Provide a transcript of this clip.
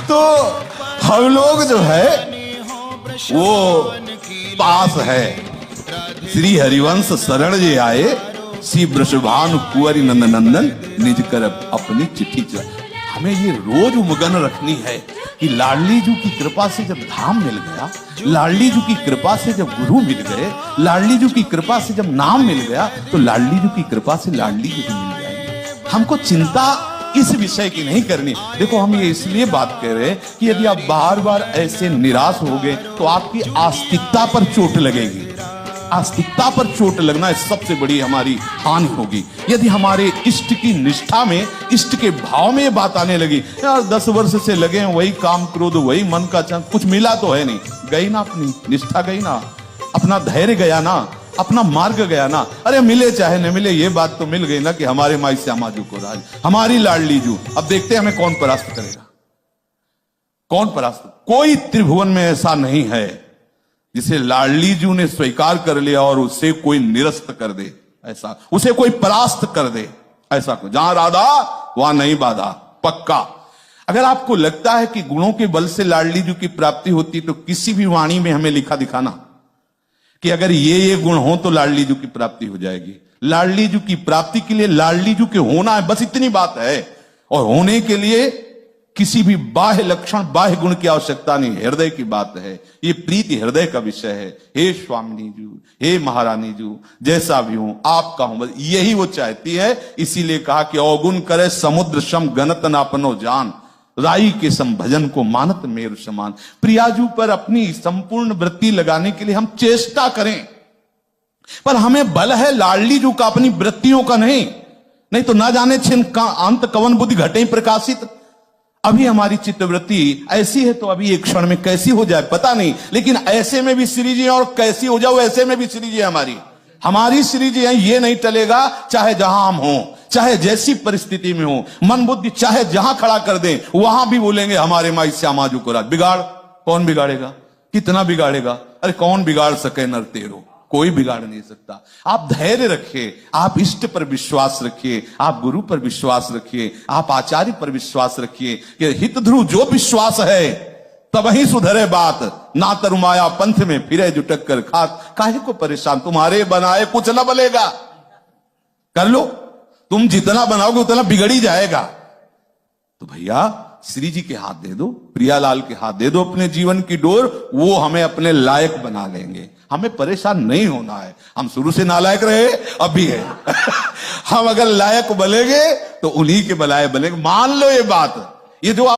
तो हम लोग जो है वो पास है। श्री हरिवंश शरण जी आए, श्री वृषभानु कुंवरी नंद नंदन निज कर अपनी चिट्ठी चला। हमें ये रोज उमगन रखनी है कि लाडली जी की कृपा से जब धाम मिल गया, लाडली जी की कृपा से जब गुरु मिल गए, लाडली जी की कृपा से जब नाम मिल गया, तो लाडली जी की कृपा से लाडली जी भी मिल जाएगी। हमको चिंता इस विषय की नहीं करनी। देखो, हम ये इसलिए बात कर रहे हैं कि यदि आप बार बार ऐसे निराश हो गए तो आपकी आस्तिकता पर चोट लगेगी। आस्तिकता पर चोट लगना सबसे बड़ी हमारी हानि होगी। यदि हमारे इष्ट की निष्ठा में, इष्ट के भाव में ये बात आने लगी, यार 10 वर्ष से लगे हैं, वही काम क्रोध, वही मन का चंद, कुछ मिला तो है नहीं, गई ना अपनी निष्ठा, गई ना अपना धैर्य, गया ना अपना मार्ग, गया ना। अरे मिले चाहे न मिले, ये बात तो मिल गई ना कि हमारे माई श्यामाजू को राज, हमारी लाडली जू। अब देखते हैं हमें कौन परास्त करेगा, कौन परास्त। कोई त्रिभुवन में ऐसा नहीं है जिसे लाडली जू ने स्वीकार कर लिया और उसे कोई निरस्त कर दे, ऐसा उसे कोई परास्त कर दे, ऐसा को। जहां राधा वहां नहीं बाधा, पक्का। अगर आपको लगता है कि गुणों के बल से लाडली जू की प्राप्ति होती, तो किसी भी वाणी में हमें लिखा दिखाना कि अगर ये गुण हो तो लाडली जू की प्राप्ति हो जाएगी। लाडली जू की प्राप्ति के लिए लाडली जू के होना है, बस इतनी बात है। और होने के लिए किसी भी बाह्य लक्षण, बाह्य गुण की आवश्यकता नहीं, हृदय की बात है। ये प्रीति हृदय का विषय है। हे स्वामिनी जू, हे महारानी जू, जैसा भी हूं आपका हूं, बस यही वो चाहती है। इसीलिए कहा कि अवगुण करे समुद्र सम गणत नापनो जान, राई के सम भजन को मानत मेरु समान। प्रियाजू पर अपनी संपूर्ण वृत्ति लगाने के लिए हम चेष्टा करें, पर हमें बल है लाडली जू का, अपनी वृत्तियों का नहीं तो ना जाने छिन का अंत कवन बुद्धि घटे प्रकाशित। अभी हमारी चित्तवृत्ति ऐसी है तो अभी एक क्षण में कैसी हो जाए पता नहीं, लेकिन ऐसे में भी श्री जी है और कैसी हो जाओ ऐसे में भी श्री जी हमारी श्री जी है। ये नहीं टलेगा, चाहे जहां हम हों, चाहे जैसी परिस्थिति में हो, मन बुद्धि चाहे जहां खड़ा कर दें, वहां भी बोलेंगे हमारे माई श्यामाजू को राज। बिगाड़ कौन बिगाड़ेगा, कितना बिगाड़ेगा? अरे कौन बिगाड़ सके नर तेरो, कोई बिगाड़ नहीं सकता। आप धैर्य रखिए, आप इष्ट पर विश्वास रखिए, आप गुरु पर विश्वास रखिए, आप आचार्य पर विश्वास रखिए कि हित ध्रुव जो विश्वास है तब ही सुधरे बात, ना तरुमाया पंथ में फिरे जुटक कर खाक। काहे को परेशान, तुम्हारे बनाए कुछ न बलेगा, कर लो, तुम जितना बनाओगे उतना बिगड़ ही जाएगा। तो भैया श्री जी के हाथ दे दो, प्रियालाल के हाथ दे दो अपने जीवन की डोर, वो हमें अपने लायक बना लेंगे। हमें परेशान नहीं होना है, हम शुरू से नालायक रहे, अब भी है। हम अगर लायक बनेंगे तो उन्हीं के बलाय बनेंगे, मान लो ये बात। ये जो